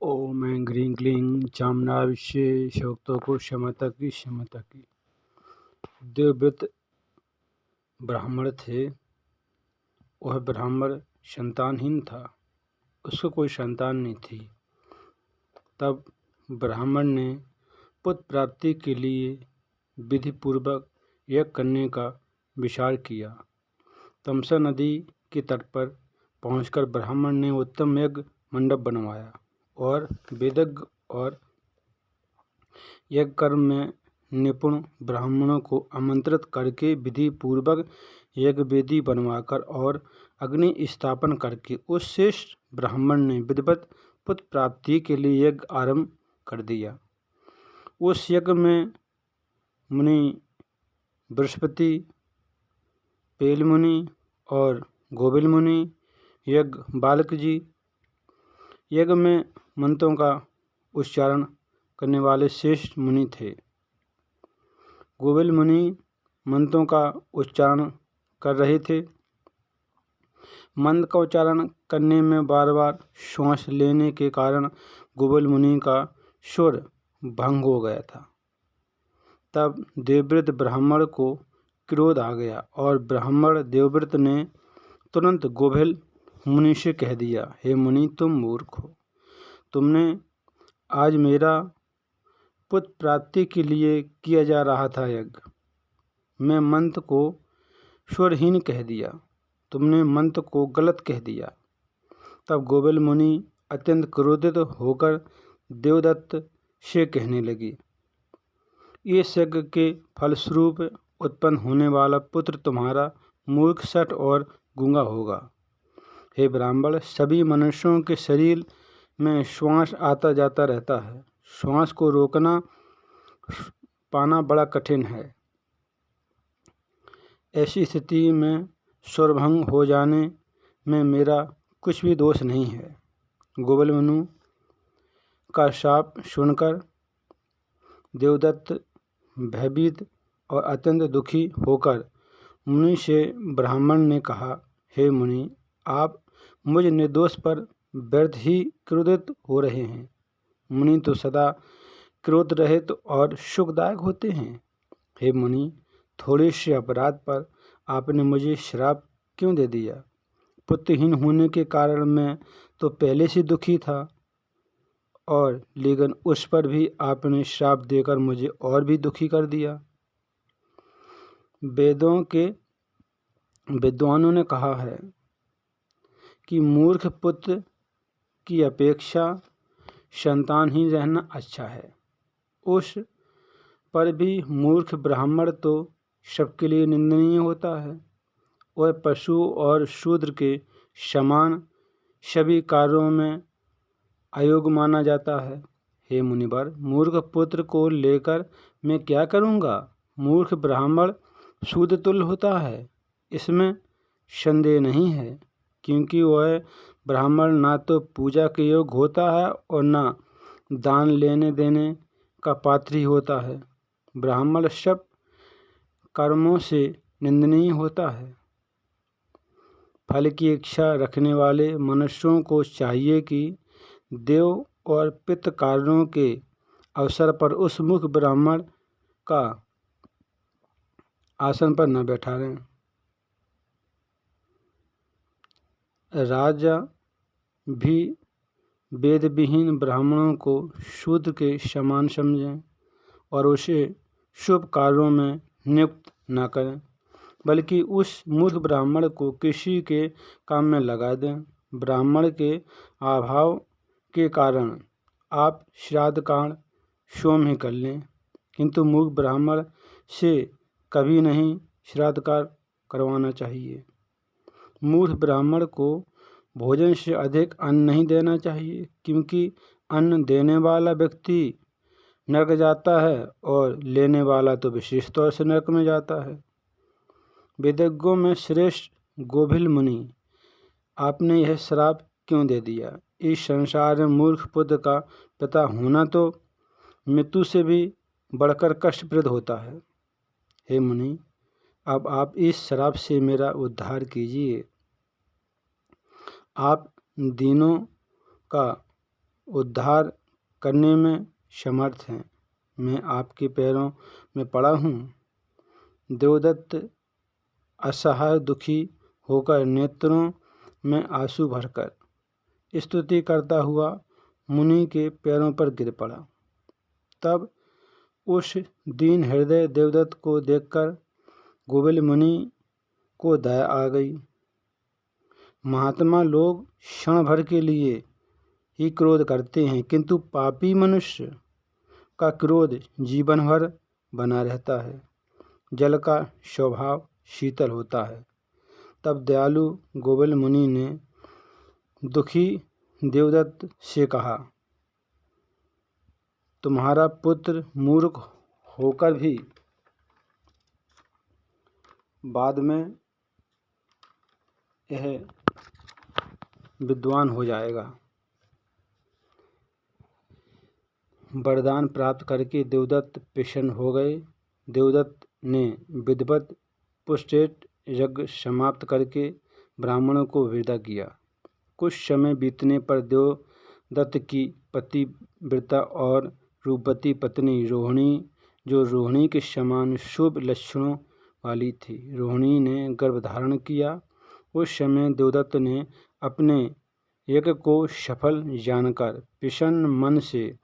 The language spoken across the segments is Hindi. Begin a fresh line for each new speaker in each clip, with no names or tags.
ओम ऐं ह्रीं क्लीं चामुण्डाविष्ये शोक्तोको शमता की। देवव्रत ब्राह्मण थे। वह ब्राह्मण संतानहीन था, उसको कोई संतान नहीं थी। तब ब्राह्मण ने पुत्र प्राप्ति के लिए विधि पूर्वक यज्ञ करने का विचार किया। तमसा नदी के तट पर पहुंचकर ब्राह्मण ने उत्तम यज्ञ मंडप बनवाया और वेदज्ञ और यज्ञ कर्म में निपुण ब्राह्मणों को आमंत्रित करके विधि पूर्वक यज्ञ वेदी बनवाकर और अग्नि स्थापन करके उस श्रेष्ठ ब्राह्मण ने विधिवत पुत्र प्राप्ति के लिए यज्ञ आरंभ कर दिया। उस यज्ञ में मुनि बृहस्पति, पेल मुनि और गोबिल मुनि, यज्ञ बालक जी, यज्ञ में मंत्रों का उच्चारण करने वाले श्रेष्ठ मुनि थे। गोबिल मुनि मंत्रों का उच्चारण कर रहे थे। मंत्र का उच्चारण करने में बार बार श्वास लेने के कारण गोबिल मुनि का स्वर भंग हो गया था। तब देवव्रत ब्राह्मण को क्रोध आ गया और ब्राह्मण देवव्रत ने तुरंत गोबिल मुनि से कह दिया, हे मुनि, तुम मूर्ख हो। तुमने आज मेरा पुत्र प्राप्ति के लिए किया जा रहा था यज्ञ, मैं मंत्र को स्वरहीन कह दिया, तुमने मंत्र को गलत कह दिया। तब गोबिल मुनि अत्यंत क्रोधित होकर देवदत्त से कहने लगी, इस यज्ञ के फलस्वरूप उत्पन्न होने वाला पुत्र तुम्हारा मूर्ख, शठ और गूंगा होगा। हे ब्राह्मण, सभी मनुष्यों के शरीर में श्वास आता जाता रहता है। श्वास को रोकना पाना बड़ा कठिन है। ऐसी स्थिति में स्वरभंग हो जाने में मेरा कुछ भी दोष नहीं है। गोबिल मुनि का शाप सुनकर देवदत्त भयभीत और अत्यंत दुखी होकर मुनि से ब्राह्मण ने कहा, हे मुनि, आप मुझ निर्दोष पर व्यर्थ ही क्रोधित हो रहे हैं। मुनि तो सदा क्रोध रहित और सुखदायक होते हैं। हे मुनि, थोड़े से अपराध पर आपने मुझे श्राप क्यों दे दिया? पुत्रहीन होने के कारण मैं तो पहले से दुखी था, और लेकिन उस पर भी आपने श्राप देकर मुझे और भी दुखी कर दिया। वेदों के विद्वानों ने कहा है कि मूर्ख पुत्र की अपेक्षा संतानहीन रहना अच्छा है। उस पर भी मूर्ख ब्राह्मण तो सबके लिए निंदनीय होता है। वह पशु और शूद्र के समान सभी कार्यों में अयोग्य माना जाता है। हे मुनिवर, मूर्ख पुत्र को लेकर मैं क्या करूँगा? मूर्ख ब्राह्मण शूद्र तुल्य होता है, इसमें संदेह नहीं है, क्योंकि वह ब्राह्मण ना तो पूजा के योग्य होता है और ना दान लेने देने का पात्र ही होता है। ब्राह्मण सब कर्मों से निंदनीय होता है। फल की इच्छा रखने वाले मनुष्यों को चाहिए कि देव और पितृ कार्यों के अवसर पर उस मुख ब्राह्मण का आसन पर न बैठाएं। राजा भी वेद विहीन ब्राह्मणों को शूद्र के समान समझें और उसे शुभ कार्यों में नियुक्त न करें, बल्कि उस मूर्ख ब्राह्मण को किसी के काम में लगा दें। ब्राह्मण के अभाव के कारण आप श्राद्ध कांड स्वयं ही कर लें, किंतु मूर्ख ब्राह्मण से कभी नहीं श्राद्ध कार्य करवाना चाहिए। मूर्ख ब्राह्मण को भोजन से अधिक अन्न नहीं देना चाहिए, क्योंकि अन्न देने वाला व्यक्ति नरक जाता है और लेने वाला तो विशेष तौर से नरक में जाता है। वेदज्ञों में श्रेष्ठ गोबिल मुनि, आपने यह श्राप क्यों दे दिया? इस संसार में मूर्ख पुत्र का पिता होना तो मृत्यु से भी बढ़कर कष्टप्रद होता है। हे मुनि, अब आप इस श्राप से मेरा उद्धार कीजिए। आप दीनों का उद्धार करने में समर्थ हैं। मैं आपके पैरों में पड़ा हूँ। देवदत्त असहाय दुखी होकर नेत्रों में आंसू भरकर स्तुति करता हुआ मुनि के पैरों पर गिर पड़ा। तब उस दीन हृदय देवदत्त को देखकर गोविल मुनि को दया आ गई। महात्मा लोग क्षण भर के लिए ही क्रोध करते हैं, किंतु पापी मनुष्य का क्रोध जीवन भर बना रहता है। जल का स्वभाव शीतल होता है। तब दयालु गोविल मुनि ने दुखी देवदत्त से कहा, तुम्हारा पुत्र मूर्ख होकर भी बाद में यह विद्वान हो जाएगा। वरदान प्राप्त करके देवदत्त प्रसन्न हो गए। देवदत्त ने विधिवत पुष्टेट यज्ञ समाप्त करके ब्राह्मणों को विदा किया। कुछ समय बीतने पर देवदत्त की पतिव्रता और रूपवती पत्नी रोहिणी, जो रोहिणी के समान शुभ लक्षणों वाली थी, रोहिणी ने गर्भ धारण किया। उस समय देवदत्त ने अपने यज्ञ को सफल जानकर प्रसन्न मन से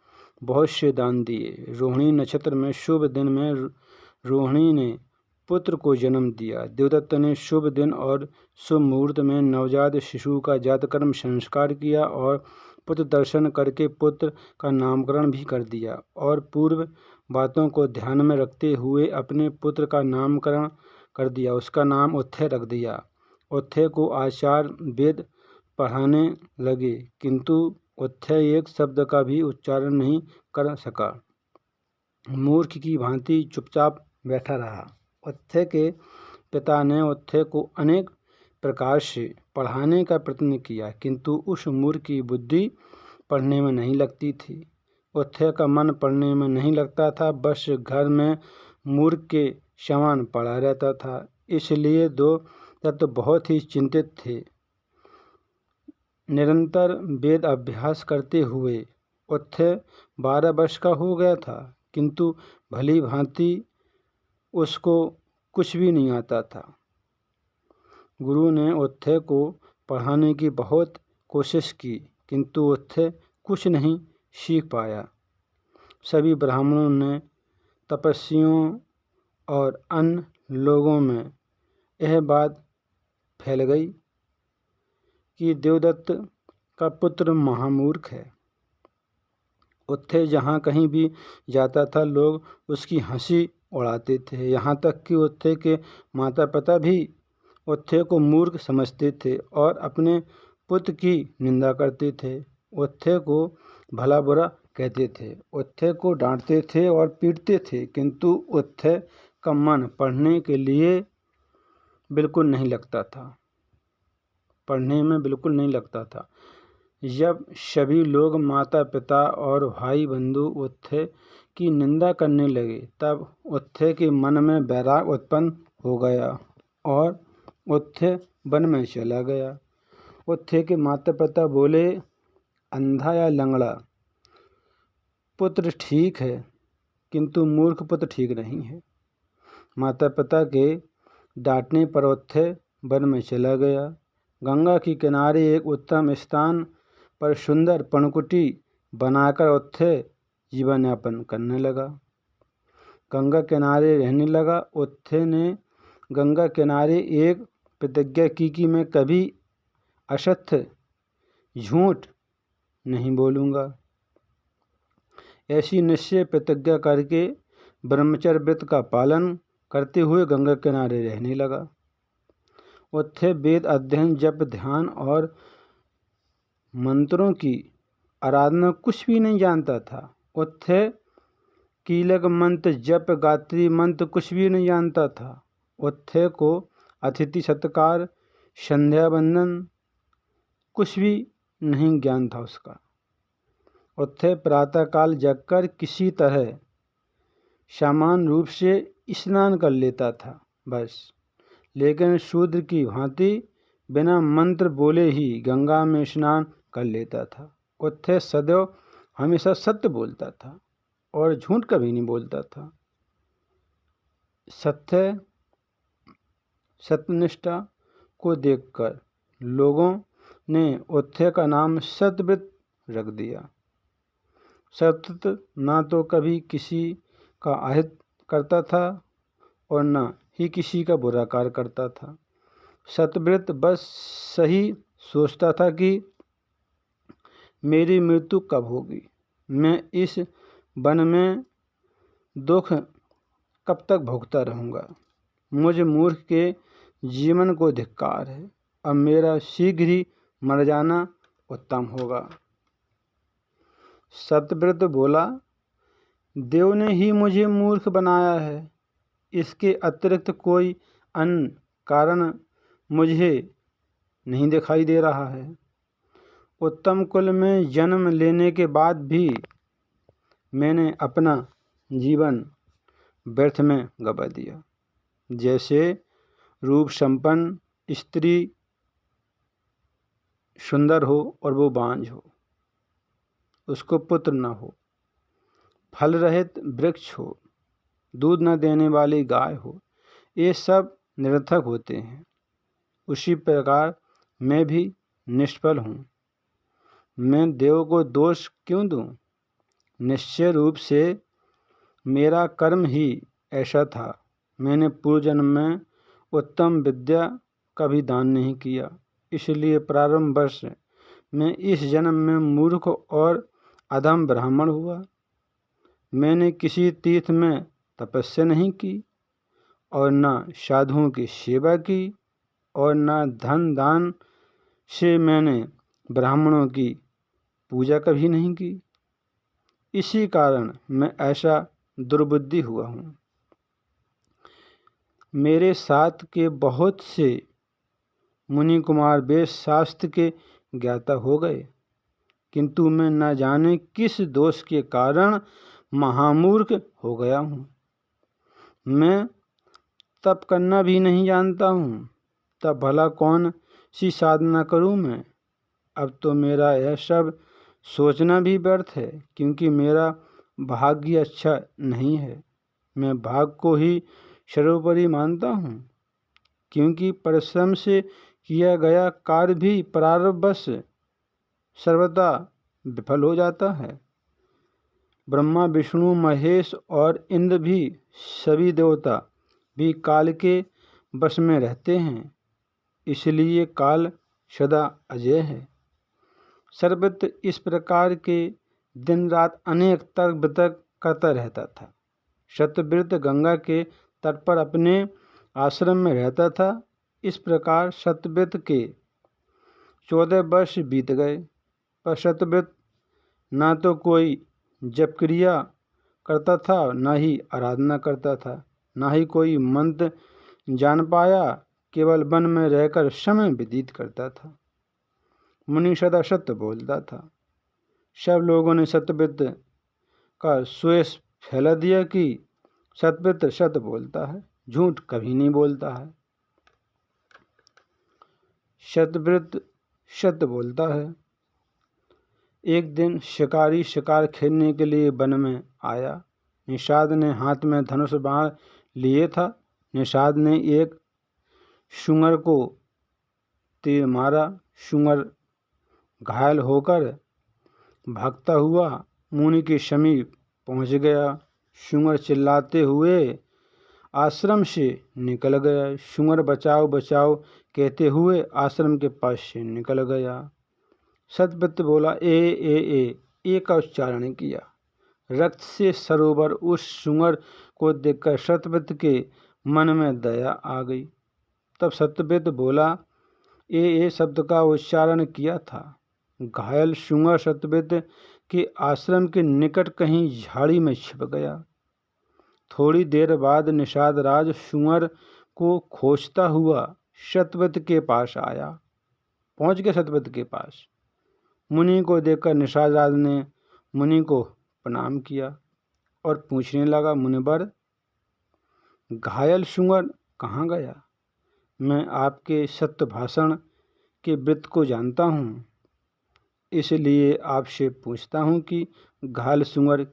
बहुत से दान दिए। रोहिणी नक्षत्र में शुभ दिन में रोहिणी ने पुत्र को जन्म दिया। देवदत्त ने शुभ दिन और शुभ मुहूर्त में नवजात शिशु का जातकर्म संस्कार किया और पुत्र दर्शन करके पुत्र का नामकरण भी कर दिया और पूर्व बातों को ध्यान में रखते हुए अपने पुत्र का नामकरण कर दिया। उसका नाम उत्थय रख दिया। उत्थय को आचार्य वेद पढ़ाने लगे, किंतु उत्थय एक शब्द का भी उच्चारण नहीं कर सका। मूर्ख की भांति चुपचाप बैठा रहा। उत्थय के पिता ने उत्थय को अनेक प्रकार से पढ़ाने का प्रयत्न किया, किंतु उस मूर्ख की बुद्धि पढ़ने में नहीं लगती थी। उत्थय का मन पढ़ने में नहीं लगता था, बस घर में मूर्ख के समान पड़ा रहता था। इसलिए देवदत्त बहुत ही चिंतित थे। निरंतर वेद अभ्यास करते हुए उत्थय 12 वर्ष का हो गया था, किंतु भली भांति उसको कुछ भी नहीं आता था। गुरु ने उत्थय को पढ़ाने की बहुत कोशिश की, किंतु उत्थय कुछ नहीं सीख पाया। सभी ब्राह्मणों ने, तपस्वियों और अन्य लोगों में यह बात फैल गई कि देवदत्त का पुत्र महामूर्ख है। उत्थय जहाँ कहीं भी जाता था, लोग उसकी हंसी उड़ाते थे। यहाँ तक कि उत्थय के माता पिता भी उत्थय को मूर्ख समझते थे और अपने पुत्र की निंदा करते थे। उत्थय को भला बुरा कहते थे, उत्थय को डांटते थे और पीटते थे, किंतु उत्थय का मन पढ़ने के लिए बिल्कुल नहीं लगता था, पढ़ने में बिल्कुल नहीं लगता था। जब सभी लोग, माता पिता और भाई बंधु उत्थय की निंदा करने लगे, तब उत्थय के मन में वैराग उत्पन्न हो गया और उत्थय वन में चला गया। उत्थय के माता पिता बोले, अंधा या लंगड़ा पुत्र ठीक है, किंतु मूर्ख पुत्र ठीक नहीं है। माता पिता के डांटने पर उत्थय वन में चला गया। गंगा के किनारे एक उत्तम स्थान पर सुंदर पर्णकुटी बनाकर उत्थय जीवन यापन करने लगा। गंगा किनारे रहने लगा। उत्थय ने गंगा किनारे एक प्रतिज्ञा की कि मैं कभी असत्य झूठ नहीं बोलूँगा। ऐसी निश्चय प्रतिज्ञा करके ब्रह्मचर्य व्रत का पालन करते हुए गंगा किनारे रहने लगा। उत्थय वेद अध्ययन, जप, ध्यान और मंत्रों की आराधना कुछ भी नहीं जानता था। उत्थय कीलक मंत्र, जप, गायत्री मंत्र कुछ भी नहीं जानता था। उत्थय को अतिथि सत्कार, संध्या वंदन कुछ भी नहीं ज्ञान था उसका। उत्थय प्रातःकाल जगकर किसी तरह सामान्य रूप से स्नान कर लेता था बस, लेकिन शूद्र की भांति बिना मंत्र बोले ही गंगा में स्नान कर लेता था। उत्थे सदैव हमेशा सत्य बोलता था और झूठ कभी नहीं बोलता था। सत्यनिष्ठा को देखकर लोगों ने उत्थे का नाम सत्यव्रत रख दिया। सत्य ना तो कभी किसी का अहित करता था और न ही किसी का बुरा कार्य करता था। सत्यव्रत बस सही सोचता था कि मेरी मृत्यु कब होगी, मैं इस वन में दुख कब तक भोगता रहूँगा। मुझ मूर्ख के जीवन को धिक्कार है। अब मेरा शीघ्र ही मर जाना उत्तम होगा। सत्यव्रत बोला, देव ने ही मुझे मूर्ख बनाया है, इसके अतिरिक्त कोई अन्य कारण मुझे नहीं दिखाई दे रहा है। उत्तम कुल में जन्म लेने के बाद भी मैंने अपना जीवन व्यर्थ में गवा दिया। जैसे रूप संपन्न स्त्री सुंदर हो और वो बांझ हो, उसको पुत्र न हो, फल रहित वृक्ष हो, दूध न देने वाली गाय हो, ये सब निरर्थक होते हैं। उसी प्रकार मैं भी निष्फल हूँ। मैं देव को दोष क्यों दूँ? निश्चय रूप से मेरा कर्म ही ऐसा था। मैंने पूर्व जन्म में उत्तम विद्या का भी दान नहीं किया, इसलिए प्रारंभ वर्ष में इस जन्म में मूर्ख और अधम ब्राह्मण हुआ। मैंने किसी तीर्थ में तपस्या नहीं की और न साधुओं की सेवा की और न धन दान से मैंने ब्राह्मणों की पूजा कभी नहीं की। इसी कारण मैं ऐसा दुर्बुद्धि हुआ हूँ। मेरे साथ के बहुत से मुनि कुमार वेद शास्त्र के ज्ञाता हो गए, किंतु मैं न जाने किस दोष के कारण महामूर्ख हो गया हूँ। मैं तप करना भी नहीं जानता हूँ, तब भला कौन सी साधना करूँ मैं? अब तो मेरा यह सब सोचना भी व्यर्थ है, क्योंकि मेरा भाग्य अच्छा नहीं है। मैं भाग्य को ही सर्वोपरि मानता हूँ, क्योंकि परिश्रम से किया गया कार्य भी प्रारब्धवश सर्वदा विफल हो जाता है। ब्रह्मा विष्णु महेश और इंद्र भी सभी देवता भी काल के वश में रहते हैं, इसलिए काल सदा अजय है। सर्वत्र इस प्रकार के दिन रात अनेक तर्क वितर्क करता रहता था। सत्यव्रत गंगा के तट पर अपने आश्रम में रहता था। इस प्रकार सत्यव्रत के 14 वर्ष बीत गए, पर सत्यव्रत न तो कोई जप क्रिया करता था, न ही आराधना करता था, न ही कोई मंत्र जान पाया, केवल वन में रहकर समय व्यतीत करता था। मुनि सदा सत्य बोलता था। सब लोगों ने सत्यव्रत का सुयश फैला दिया कि सत्यव्रत सत्य बोलता है, झूठ कभी नहीं बोलता है। सत्यव्रत सत्य बोलता है। एक दिन शिकारी शिकार खेलने के लिए वन में आया। निषाद ने हाथ में धनुष बाण लिए था। निषाद ने एक शुंगर को तीर मारा। शुंगर घायल होकर भागता हुआ मुनि के समीप पहुंच गया। शुंगर चिल्लाते हुए आश्रम से निकल गया। शुंगर बचाओ बचाओ कहते हुए आश्रम के पास से निकल गया। सत्यव्रत बोला ए का उच्चारण किया। रक्त से सरोवर उस शुंगर को देखकर सत्यव्रत के मन में दया आ गई। तब सत्यव्रत बोला ए शब्द का उच्चारण किया था। घायल शुंगर सत्यव्रत के आश्रम के निकट कहीं झाड़ी में छिप गया। थोड़ी देर बाद निषाद राज शुंगर को खोजता हुआ सत्यव्रत के पास आया। पहुंच गया सत्यव्रत के पास। मुनि को देखकर निषाद राज ने मुनि को प्रणाम किया और पूछने लगा, मुनिवर, घायल शुंगर कहाँ गया? मैं आपके सत्य भाषण के वृत्त को जानता हूँ। इसलिए आपसे पूछता हूँ कि घायल सूअर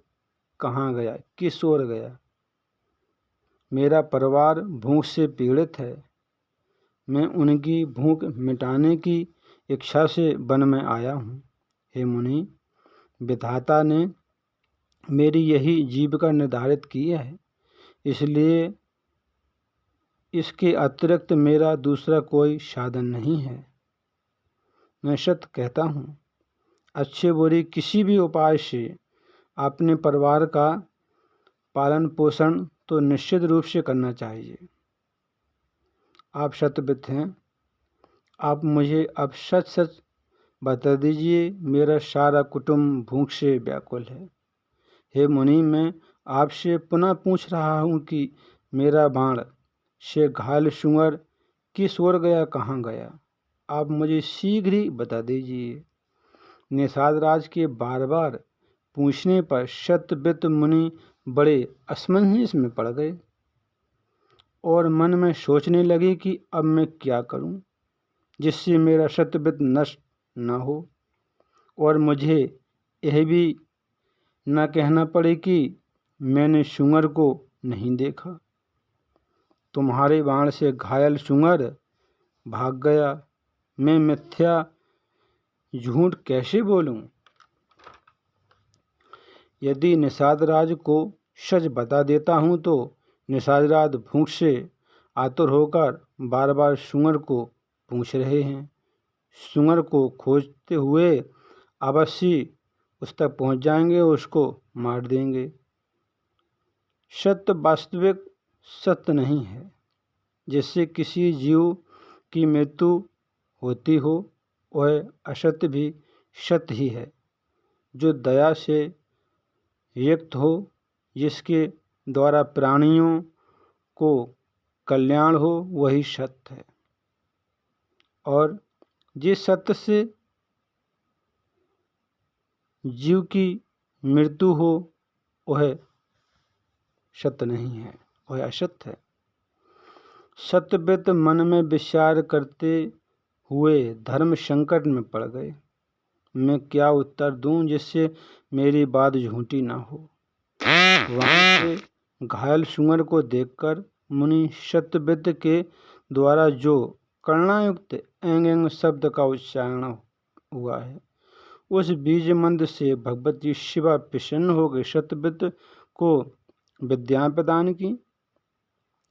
कहाँ गया, किस ओर गया। मेरा परिवार भूख से पीड़ित है। मैं उनकी भूख मिटाने की इच्छा से वन में आया हूँ। हे मुनि, विधाता ने मेरी यही जीविका निर्धारित की है, इसलिए इसके अतिरिक्त मेरा दूसरा कोई साधन नहीं है। मैं सत्य कहता हूँ, अच्छे बुरे किसी भी उपाय से अपने परिवार का पालन पोषण तो निश्चित रूप से करना चाहिए। आप सत्यविद हैं, आप मुझे अब सच सच बता दीजिए, मेरा सारा कुटुंब भूख से व्याकुल है। हे मुनि, मैं आपसे पुनः पूछ रहा हूँ कि मेरा बाण से घायल सूअर किस ओर गया, कहाँ गया? आप मुझे शीघ्र ही बता दीजिए। निषाद राज के बार बार पूछने पर सत्यव्रत मुनि बड़े असमंजस में पड़ गए और मन में सोचने लगे कि अब मैं क्या करूं जिससे मेरा सत्यव्रत नष्ट न हो और मुझे यह भी न कहना पड़े कि मैंने सूअर को नहीं देखा। तुम्हारे बाण से घायल सूअर भाग गया, मैं मिथ्या झूठ कैसे बोलूं? यदि निषाद राज को सच बता देता हूं तो निषाद राज भूख से आतुर होकर बार बार सूअर को पूछ रहे हैं। सूअर को खोजते हुए अवश्य उस तक पहुंच जाएंगे और उसको मार देंगे। सत्य वास्तविक सत्य नहीं है। जिससे किसी जीव की मृत्यु होती हो, वह असत्य भी सत्य ही है। जो दया से युक्त हो, जिसके द्वारा प्राणियों को कल्याण हो, वही सत्य है। और जिस सत्य से जीव की मृत्यु हो, वह सत्य नहीं है, वह असत्य है। सत्यव्रत मन में विचार करते हुए धर्म संकट में पड़ गए। मैं क्या उत्तर दूं जिससे मेरी बात झूठी ना हो। वहां से घायल सूअर को देखकर मुनि सत्यव्रत के द्वारा जो करुणायुक्त एंग एंग शब्द का उच्चारण हुआ है, उस बीज मंत्र से भगवती शिवा प्रसन्न हो गई। सत्यव्रत को विद्या प्रदान की।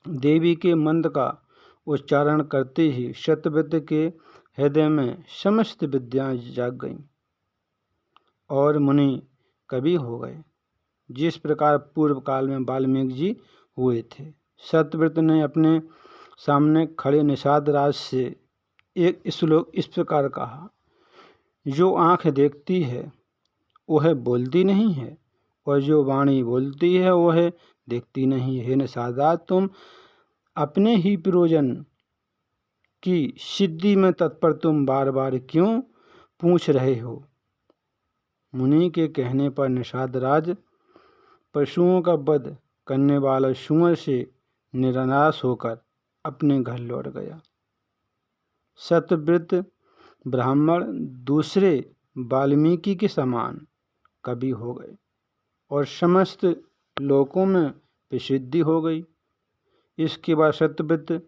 देवी के मंत्र का उच्चारण करते ही सत्यव्रत के हृदय में समस्त विद्याएं जाग गईं और मुनि कवि हो गए, जिस प्रकार पूर्व काल में वाल्मीकि जी हुए थे। सत्यव्रत ने अपने सामने खड़े निषाद राज से एक श्लोक इस प्रकार कहा, जो आँख देखती है वह बोलती नहीं है और जो वाणी बोलती है वह देखती नहीं है। निषाद राज, तुम अपने ही प्रयोजन की सिद्धि में तत्पर तुम बार बार क्यों पूछ रहे हो? मुनि के कहने पर निषाद राज पशुओं का वध करने वाला सूअर से निराश होकर अपने घर लौट गया। सत्यव्रत ब्राह्मण दूसरे वाल्मीकि के समान कवि हो गए और समस्त लोकों में प्रसिद्धि हो गई। इसके बाद सत्यव्रत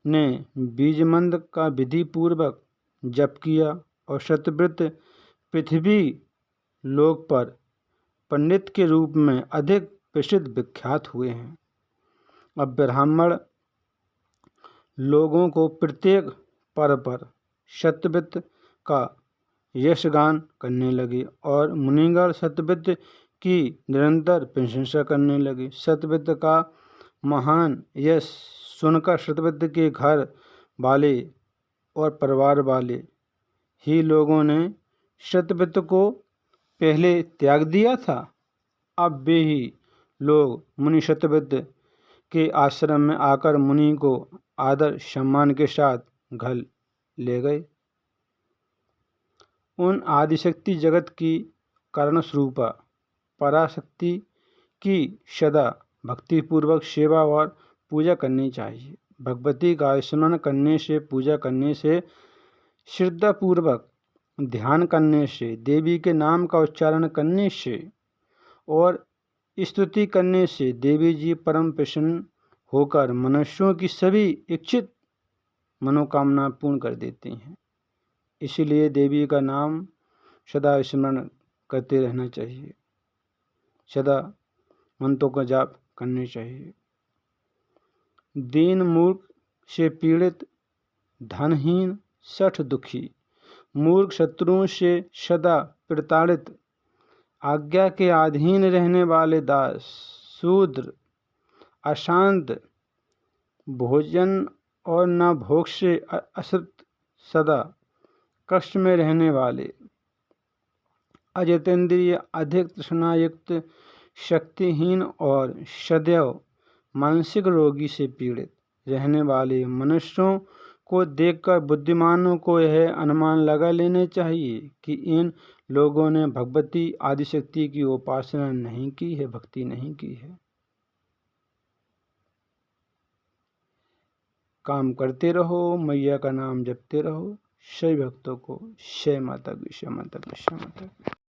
ने बीज मंत्र का विधि पूर्वक जप किया और सत्यव्रत पृथ्वी लोक पर पंडित के रूप में अधिक प्रसिद्ध विख्यात हुए हैं। अब ब्राह्मण लोगों को प्रत्येक पर्व पर सत्यव्रत का यशगान करने लगे और मुनिगण सत्यव्रत की निरंतर प्रशंसा करने लगे। सत्यव्रत का महान यश सुनकर सत्यव्रत के घर वाले और परिवार वाले ही लोगों ने सत्यव्रत को पहले त्याग दिया था, अब वे ही लोग मुनि सत्यव्रत के आश्रम में आकर मुनि को आदर सम्मान के साथ घर ले गए। उन आदिशक्ति जगत की कारण स्वरूपा पराशक्ति की सदा भक्तिपूर्वक सेवा और पूजा करनी चाहिए। भगवती का स्मरण करने से, पूजा करने से श्रद्धापूर्वक ध्यान करने से, देवी के नाम का उच्चारण करने से और स्तुति करने से देवी जी परम प्रसन्न होकर मनुष्यों की सभी इच्छित मनोकामना पूर्ण कर देती हैं। इसलिए देवी का नाम सदा स्मरण करते रहना चाहिए, सदा मंत्रों का जाप करने चाहिए। दीन मूर्ख से पीड़ित, धनहीन सठ दुखी, मूर्ख शत्रुओं से सदा प्रताड़ित, आज्ञा के अधीन रहने वाले दास, शूद्र, अशांत, भोजन और न भोग से असत, सदा कष्ट में रहने वाले, अजितेंद्रिय, अधिक तृष्णायुक्त, शक्तिहीन और सदैव मानसिक रोगी से पीड़ित रहने वाले मनुष्यों को देखकर बुद्धिमानों को यह अनुमान लगा लेने चाहिए कि इन लोगों ने भगवती आदिशक्ति की उपासना नहीं की है, भक्ति नहीं की है। काम करते रहो, मैया का नाम जपते रहो। सभी भक्तों को जय माता दी, जय माता दी, जय माता दी।